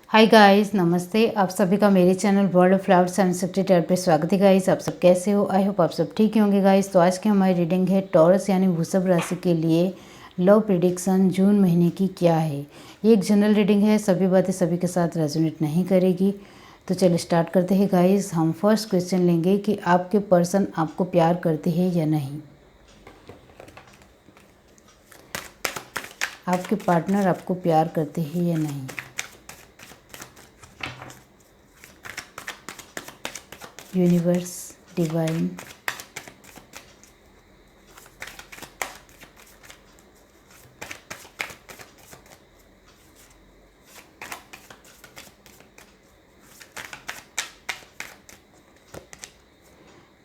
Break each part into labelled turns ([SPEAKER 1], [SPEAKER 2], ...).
[SPEAKER 1] Hi guys, नमस्ते। आप सभी का मेरे channel world of flowers and सेक्रेटर पे स्वागत है गाइस। आप सब कैसे हो? आई होप आप सब ठीक ही होंगे गाइस। तो आज की हमारी रीडिंग है टॉरस यानी वृषभ राशि के लिए लव प्रेडिक्शन जून महीने की क्या है। ये एक जनरल रीडिंग है, सभी बातें सभी के साथ रेजोनेट नहीं करेगी। तो चलिए स्टार्ट करते हैं गाइस। हम फर्स्ट क्वेश्चन लेंगे कि आपके पर्सन आपको प्यार करते हैं या नहीं। आपके पार्टनर आपको प्यार करते हैं या नहीं। Universe, divine,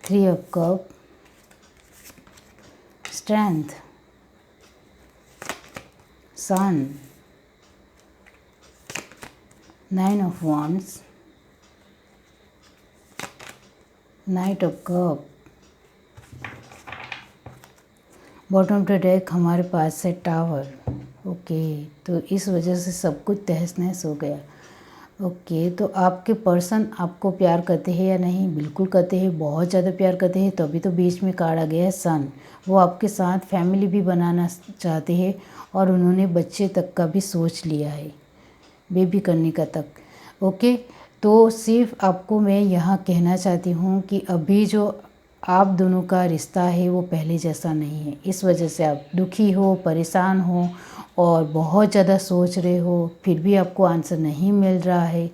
[SPEAKER 1] three of cup, strength, sun, nine of wands, knight of cup. Bottom to deck हमारे पास है टावर। ओके, तो इस वजह से सब कुछ तहस नहस हो गया। ओके, तो आपके पर्सन आपको प्यार करते हैं या नहीं? बिल्कुल करते हैं, बहुत ज़्यादा प्यार करते हैं। तो अभी तो बीच में कार्ड आ गया है सन। वो आपके साथ फैमिली भी बनाना चाहते हैं और उन्होंने बच्चे तक का भी सोच लिया है, बेबी करने का तक। ओके, तो सिर्फ आपको मैं यहाँ कहना चाहती हूँ कि अभी जो आप दोनों का रिश्ता है वो पहले जैसा नहीं है। इस वजह से आप दुखी हो, परेशान हो और बहुत ज़्यादा सोच रहे हो, फिर भी आपको आंसर नहीं मिल रहा है।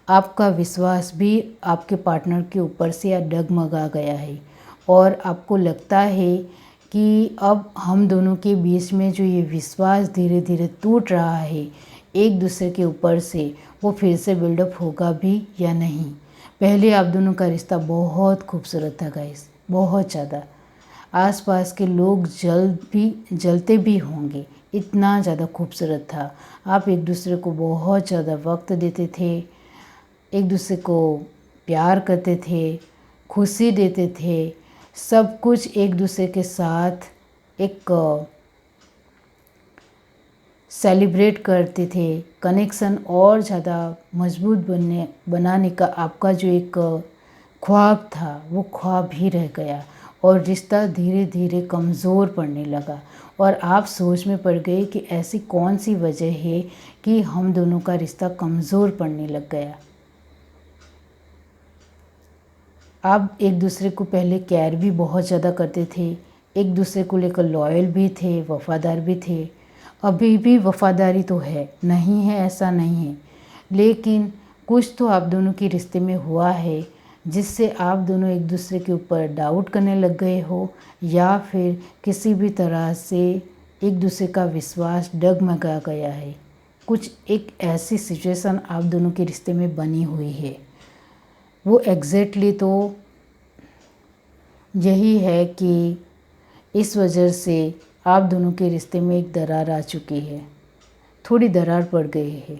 [SPEAKER 1] आपका विश्वास भी आपके पार्टनर के ऊपर से या डगमगा गया है और आपको लगता है कि अब हम दोनों के बीच में जो ये विश्वास धीरे धीरे टूट रहा है एक दूसरे के ऊपर से, वो फिर से बिल्डअप होगा भी या नहीं। पहले आप दोनों का रिश्ता बहुत खूबसूरत था गाइस, बहुत ज़्यादा। आसपास के लोग जलते भी होंगे, इतना ज़्यादा खूबसूरत था। आप एक दूसरे को बहुत ज़्यादा वक्त देते थे, एक दूसरे को प्यार करते थे, खुशी देते थे, सब कुछ एक दूसरे के साथ एक सेलिब्रेट करते थे। कनेक्शन और ज़्यादा मजबूत बनाने का आपका जो एक ख्वाब था वो ख्वाब ही रह गया और रिश्ता धीरे धीरे कमज़ोर पड़ने लगा। और आप सोच में पड़ गए कि ऐसी कौन सी वजह है कि हम दोनों का रिश्ता कमज़ोर पड़ने लग गया। आप एक दूसरे को पहले केयर भी बहुत ज़्यादा करते थे, एक दूसरे को लेकर लॉयल भी थे, वफ़ादार भी थे। अभी भी वफ़ादारी तो है, नहीं है ऐसा नहीं है, लेकिन कुछ तो आप दोनों के रिश्ते में हुआ है जिससे आप दोनों एक दूसरे के ऊपर डाउट करने लग गए हो या फिर किसी भी तरह से एक दूसरे का विश्वास डगमगा गया है। कुछ एक ऐसी सिचुएशन आप दोनों के रिश्ते में बनी हुई है। वो एग्जैक्टली तो यही है कि इस वजह से आप दोनों के रिश्ते में एक दरार आ चुकी है, थोड़ी दरार पड़ गई है।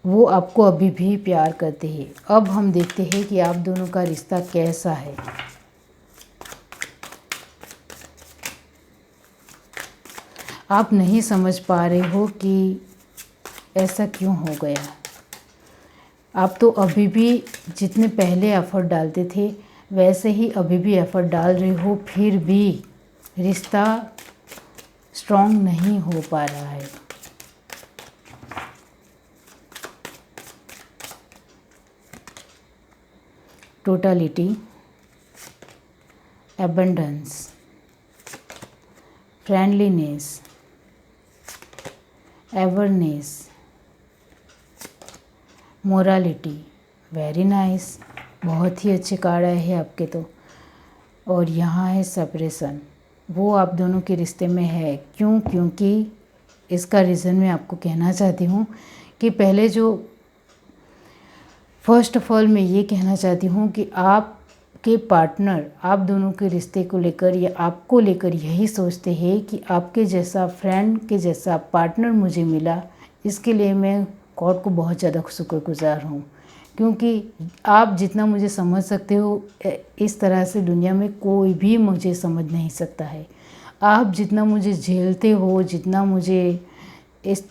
[SPEAKER 1] वो आपको अभी भी प्यार करते हैं। अब हम देखते हैं कि आप दोनों का रिश्ता कैसा है। आप नहीं समझ पा रहे हो कि ऐसा क्यों हो गया। आप तो अभी भी जितने पहले एफर्ट डालते थे वैसे ही अभी भी एफर्ट डाल रहे हो, फिर भी रिश्ता स्ट्रॉन्ग नहीं हो पा रहा है। Totality, abundance, friendliness, awareness, morality. Very nice, बहुत ही अच्छे कार्ड आए हैं आपके तो। और यहाँ है सेपरेशन, वो आप दोनों के रिश्ते में है। क्यों? क्योंकि इसका रीज़न मैं आपको कहना चाहती हूँ कि पहले जो फर्स्ट ऑफ ऑल मैं ये कहना चाहती हूँ कि आपके पार्टनर आप दोनों के रिश्ते को लेकर या आपको लेकर यही सोचते हैं कि आपके जैसा फ्रेंड के जैसा पार्टनर मुझे मिला, इसके लिए मैं गॉड को बहुत ज़्यादा शुक्रगुजार हूँ। क्योंकि आप जितना मुझे समझ सकते हो इस तरह से दुनिया में कोई भी मुझे समझ नहीं सकता है। आप जितना मुझे झेलते हो, जितना मुझे इस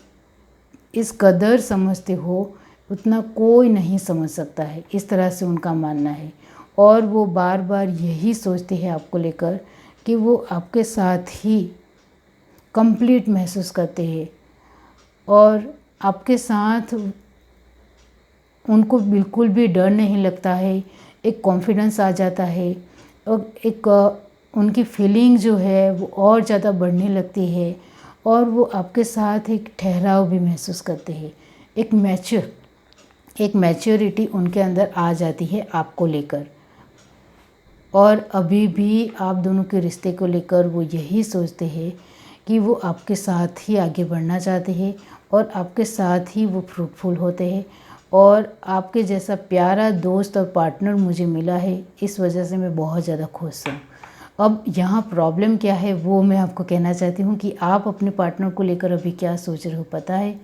[SPEAKER 1] इस कदर समझते हो उतना कोई नहीं समझ सकता है, इस तरह से उनका मानना है। और वो बार बार यही सोचते हैं आपको लेकर कि वो आपके साथ ही कंप्लीट महसूस करते हैं और आपके साथ उनको बिल्कुल भी डर नहीं लगता है, एक कॉन्फिडेंस आ जाता है और एक उनकी फीलिंग जो है वो और ज़्यादा बढ़ने लगती है और वो आपके साथ एक ठहराव भी महसूस करते हैं। एक मैच्योरिटी उनके अंदर आ जाती है आपको लेकर। और अभी भी आप दोनों के रिश्ते को लेकर वो यही सोचते हैं कि वो आपके साथ ही आगे बढ़ना चाहते हैं और आपके साथ ही वो फ्रूटफुल होते हैं। और आपके जैसा प्यारा दोस्त और पार्टनर मुझे मिला है, इस वजह से मैं बहुत ज़्यादा खुश हूँ। अब यहाँ प्रॉब्लम क्या है वो मैं आपको कहना चाहती हूँ कि आप अपने पार्टनर को लेकर अभी क्या सोच रहे हो पता है?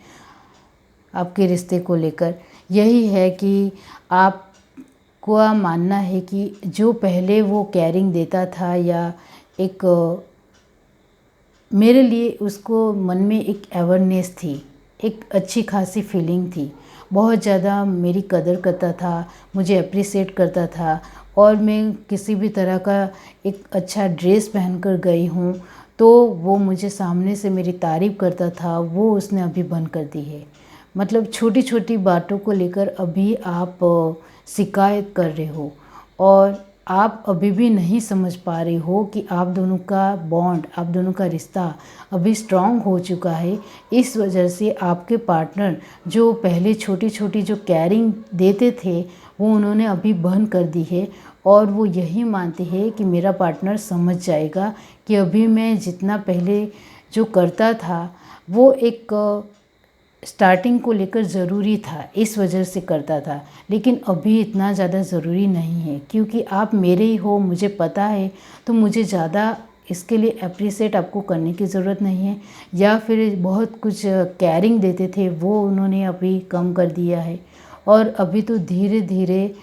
[SPEAKER 1] आपके रिश्ते को लेकर यही है कि आपका मानना है कि जो पहले वो केयरिंग देता था या एक मेरे लिए उसको मन में एक अवेयरनेस थी, एक अच्छी खासी फीलिंग थी, बहुत ज़्यादा मेरी कदर करता था, मुझे अप्रिशिएट करता था। और मैं किसी भी तरह का एक अच्छा ड्रेस पहनकर गई हूँ तो वो मुझे सामने से मेरी तारीफ़ करता था, वो उसने अभी बंद कर दी है। मतलब छोटी छोटी बातों को लेकर अभी आप शिकायत कर रहे हो और आप अभी भी नहीं समझ पा रहे हो कि आप दोनों का बॉन्ड, आप दोनों का रिश्ता अभी स्ट्रॉन्ग हो चुका है। इस वजह से आपके पार्टनर जो पहले छोटी छोटी जो केयरिंग देते थे वो उन्होंने अभी बंद कर दी है और वो यही मानते हैं कि मेरा पार्टनर समझ जाएगा कि अभी मैं जितना पहले जो करता था वो एक स्टार्टिंग को लेकर ज़रूरी था, इस वजह से करता था, लेकिन अभी इतना ज़्यादा ज़रूरी नहीं है क्योंकि आप मेरे ही हो, मुझे पता है। तो मुझे ज़्यादा इसके लिए अप्रिशिएट आपको करने की ज़रूरत नहीं है। या फिर बहुत कुछ केयरिंग देते थे वो उन्होंने अभी कम कर दिया है और अभी तो धीरे धीरे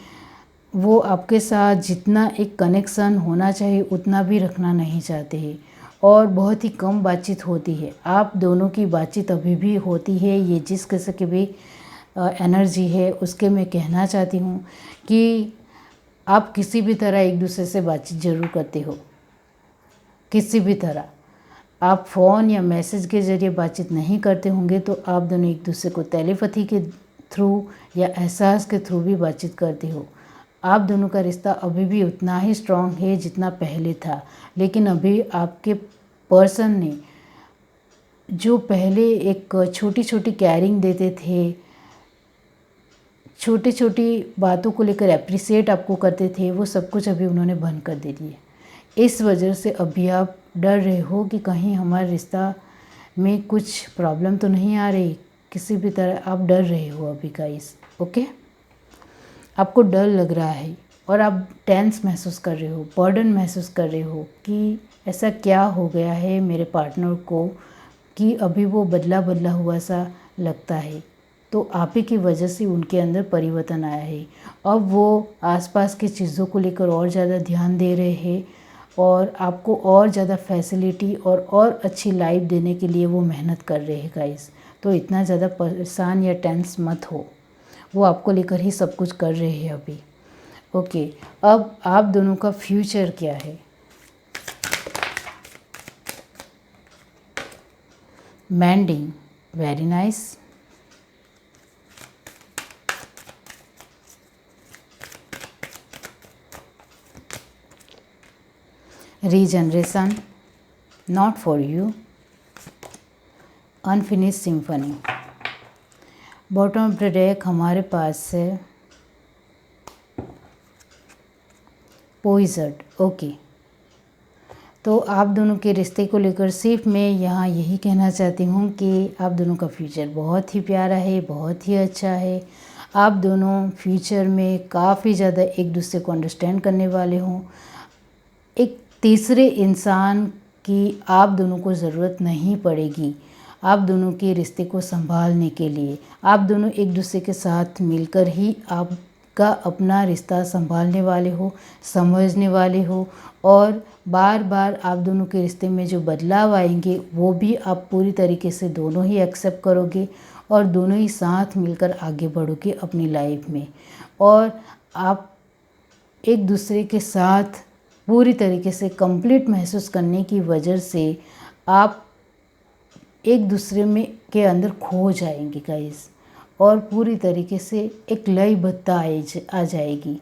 [SPEAKER 1] वो आपके साथ जितना एक कनेक्शन होना चाहिए उतना भी रखना नहीं चाहते हैं और बहुत ही कम बातचीत होती है। आप दोनों की बातचीत अभी भी होती है, ये जिस किस्म की भी एनर्जी है उसके मैं कहना चाहती हूँ कि आप किसी भी तरह एक दूसरे से बातचीत ज़रूर करते हो। किसी भी तरह आप फ़ोन या मैसेज के ज़रिए बातचीत नहीं करते होंगे तो आप दोनों एक दूसरे को टेलीपैथी के थ्रू या एहसास के थ्रू भी बातचीत करते हो। आप दोनों का रिश्ता अभी भी उतना ही स्ट्रॉन्ग है जितना पहले था, लेकिन अभी आपके पर्सन ने जो पहले एक छोटी छोटी केयरिंग देते थे, छोटी छोटी बातों को लेकर अप्रिशिएट आपको करते थे, वो सब कुछ अभी उन्होंने बंद कर दे दिए। इस वजह से अभी आप डर रहे हो कि कहीं हमारे रिश्ता में कुछ प्रॉब्लम तो नहीं आ रही, किसी भी तरह आप डर रहे हो अभी गाइस। ओके, आपको डर लग रहा है और आप टेंस महसूस कर रहे हो, बर्डन महसूस कर रहे हो कि ऐसा क्या हो गया है मेरे पार्टनर को कि अभी वो बदला बदला हुआ सा लगता है। तो आप ही की वजह से उनके अंदर परिवर्तन आया है। अब वो आसपास की चीज़ों को लेकर और ज़्यादा ध्यान दे रहे हैं और आपको और ज़्यादा फैसिलिटी और अच्छी लाइफ देने के लिए वो मेहनत कर रहे हैं गाइस। तो इतना ज़्यादा परेशान या टेंस मत हो, वो आपको लेकर ही सब कुछ कर रहे हैं अभी। ओके, अब आप दोनों का फ्यूचर क्या है? Mending, very nice. Regeneration, not for you. Unfinished symphony. Bottom of the deck हमारे पास है पोइजर्ड। ओके, तो आप दोनों के रिश्ते को लेकर सिर्फ मैं यहाँ यही कहना चाहती हूँ कि आप दोनों का फ्यूचर बहुत ही प्यारा है, बहुत ही अच्छा है। आप दोनों फ्यूचर में काफ़ी ज़्यादा एक दूसरे को अंडरस्टैंड करने वाले हों। एक तीसरे इंसान की आप दोनों को ज़रूरत नहीं पड़ेगी आप दोनों के रिश्ते को संभालने के लिए। आप दोनों एक दूसरे के साथ मिलकर ही आपका अपना रिश्ता संभालने वाले हो, समझने वाले हो और बार बार आप दोनों के रिश्ते में जो बदलाव आएंगे वो भी आप पूरी तरीके से दोनों ही एक्सेप्ट करोगे और दोनों ही साथ मिलकर आगे बढ़ोगे अपनी लाइफ में, और आप एक दूसरे के साथ पूरी तरीके से कंप्लीट महसूस करने की वजह से आप एक दूसरे में के अंदर खो जाएंगे गाइस, और पूरी तरीके से एक लयबद्धता आ जाएगी।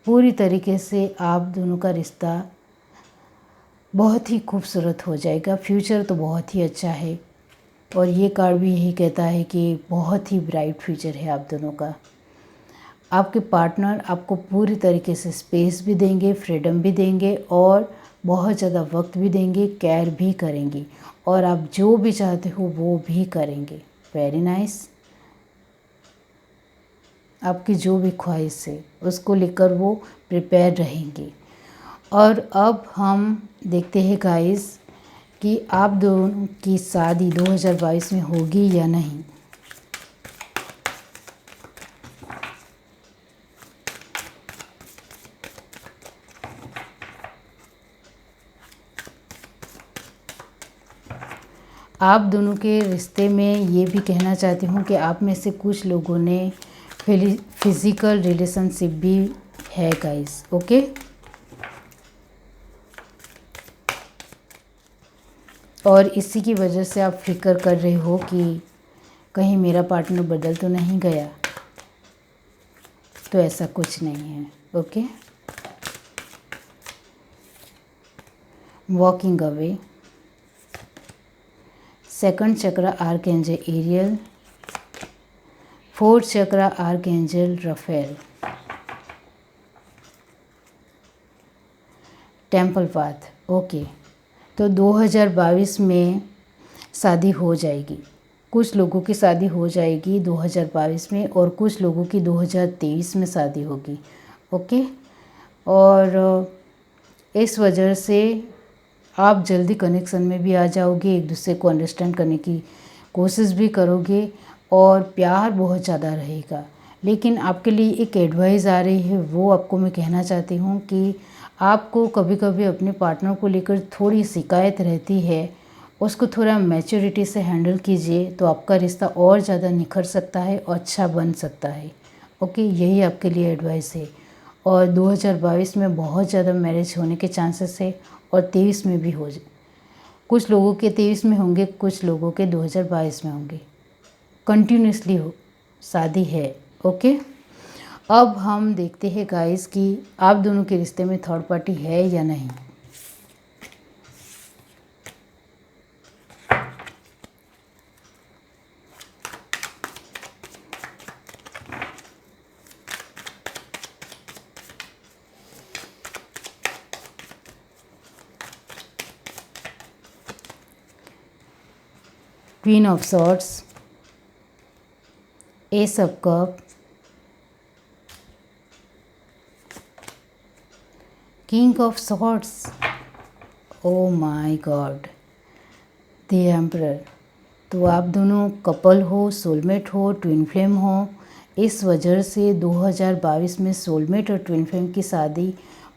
[SPEAKER 1] पूरी तरीके से आप दोनों का रिश्ता बहुत ही खूबसूरत हो जाएगा। फ्यूचर तो बहुत ही अच्छा है, और ये कार्ड भी यही कहता है कि बहुत ही ब्राइट फ्यूचर है आप दोनों का। आपके पार्टनर आपको पूरी तरीके से स्पेस भी देंगे, फ्रीडम भी देंगे, और बहुत ज़्यादा वक्त भी देंगे, केयर भी करेंगे, और आप जो भी चाहते हो वो भी करेंगे। Very nice. आपकी जो भी ख्वाहिश है उसको लेकर वो प्रिपेयर रहेंगे। और अब हम देखते हैं गाइस कि आप दोनों की शादी 2022 में होगी या नहीं। आप दोनों के रिश्ते में ये भी कहना चाहती हूँ कि आप में से कुछ लोगों ने फिज़िकल रिलेशनशिप भी है गाइस, ओके। और इसी की वजह से आप फिक्र कर रहे हो कि कहीं मेरा पार्टनर बदल तो नहीं गया, तो ऐसा कुछ नहीं है, okay. Walking away, second chakra archangel Ariel, fourth chakra archangel Raphael, temple path, okay. तो 2022 में शादी हो जाएगी। कुछ लोगों की शादी हो जाएगी 2022 में, और कुछ लोगों की 2023 में शादी होगी, ओके। और इस वजह से आप जल्दी कनेक्शन में भी आ जाओगे, एक दूसरे को अंडरस्टैंड करने की कोशिश भी करोगे, और प्यार बहुत ज़्यादा रहेगा। लेकिन आपके लिए एक एडवाइस आ रही है, वो आपको मैं कहना चाहती हूँ कि आपको कभी कभी अपने पार्टनर को लेकर थोड़ी शिकायत रहती है, उसको थोड़ा मैच्योरिटी से हैंडल कीजिए, तो आपका रिश्ता और ज़्यादा निखर सकता है और अच्छा बन सकता है, ओके। यही आपके लिए एडवाइस है। और 2022 में बहुत ज़्यादा मैरिज होने के चांसेस है, और 23 में भी हो जाए। कुछ लोगों के 23 में होंगे, कुछ लोगों के 2022 में होंगे। कंटिन्यूसली हो शादी है, ओके। अब हम देखते हैं गाइस कि आप दोनों के रिश्ते में थर्ड पार्टी है या नहीं। Queen of swords, S of cup, king of swords, oh my God, the emperor. तो आप दोनों कपल हो, सोलमेट हो, ट्विन फ्लेम हो। इस वजह से 2022 में सोलमेट और ट्विन फ्लेम की शादी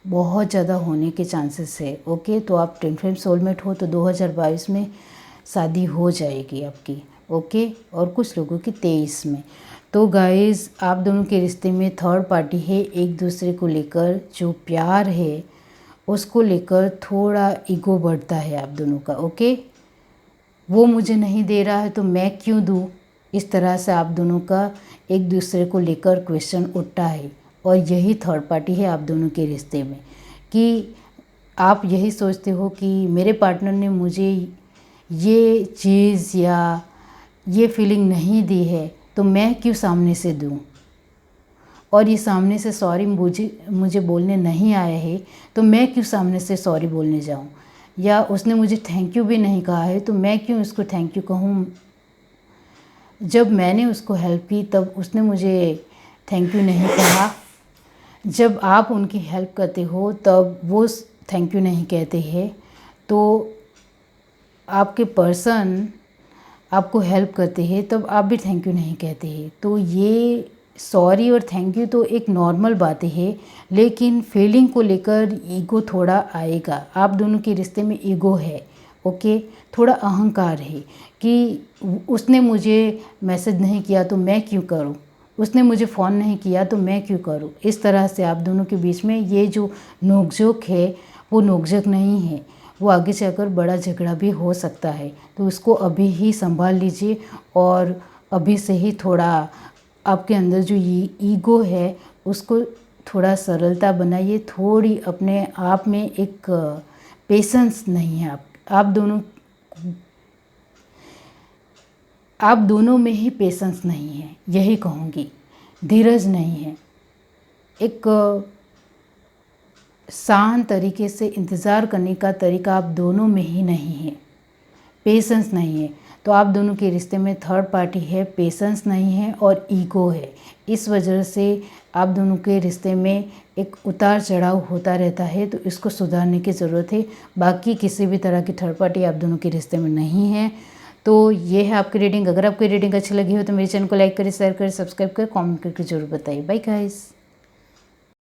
[SPEAKER 1] बहुत ज़्यादा होने के चांसेस है, ओके। तो आप ट्विन फ्लेम सोलमेट हो तो 2022 में शादी हो जाएगी आपकी, ओके। और कुछ लोगों की 23 में। तो गाइज़ आप दोनों के रिश्ते में थर्ड पार्टी है, एक दूसरे को लेकर जो प्यार है उसको लेकर थोड़ा ईगो बढ़ता है आप दोनों का, ओके। वो मुझे नहीं दे रहा है तो मैं क्यों दूँ, इस तरह से आप दोनों का एक दूसरे को लेकर क्वेश्चन उठता है। और यही थर्ड पार्टी है आप दोनों के रिश्ते में, कि आप यही सोचते हो कि मेरे पार्टनर ने मुझे ये चीज़ या ये फीलिंग नहीं दी है, तो मैं क्यों सामने से दूँ। और ये सामने से सॉरी मुझे बोलने नहीं आया है, तो मैं क्यों सामने से सॉरी बोलने जाऊँ। या उसने मुझे थैंक यू भी नहीं कहा है, तो मैं क्यों उसको थैंक यू कहूँ। जब मैंने उसको हेल्प की तब उसने मुझे थैंक यू नहीं कहा। जब आप उनकी हेल्प करते हो तब वो थैंक यू नहीं कहते हैं। तो आपके पर्सन आपको हेल्प करते हैं तब आप भी थैंक यू नहीं कहते हैं। तो ये सॉरी और थैंक यू तो एक नॉर्मल बातें है, लेकिन फीलिंग को लेकर ईगो थोड़ा आएगा। आप दोनों के रिश्ते में ईगो है, ओके, थोड़ा अहंकार है कि उसने मुझे मैसेज नहीं किया तो मैं क्यों करूं, उसने मुझे फ़ोन नहीं किया तो मैं क्यों करूं। इस तरह से आप दोनों के बीच में ये जो नोकझोंक है वो नोकझोंक नहीं है, वो आगे चलकर बड़ा झगड़ा भी हो सकता है। तो उसको अभी ही संभाल लीजिए और अभी से ही थोड़ा आपके अंदर जो ईगो है उसको थोड़ा सरलता बनाइए, थोड़ी अपने आप में एक पेशेंस नहीं है। आप दोनों में ही पेशेंस नहीं है, यही कहूँगी। धीरज नहीं है, एक शांत तरीके से इंतज़ार करने का तरीका आप दोनों में ही नहीं है, पेशेंस नहीं है। तो आप दोनों के रिश्ते में थर्ड पार्टी है, पेशेंस नहीं है और ईगो है। इस वजह से आप दोनों के रिश्ते में एक उतार चढ़ाव होता रहता है, तो इसको सुधारने की ज़रूरत है। बाकी किसी भी तरह की थर्ड पार्टी आप दोनों के रिश्ते में नहीं है। तो ये है आपकी रीडिंग। अगर आपकी रीडिंग अच्छी लगी हो तो मेरे चैनल को लाइक करें, शेयर करें, सब्सक्राइब करें, कमेंट करके जरूर बताइए। Bye guys.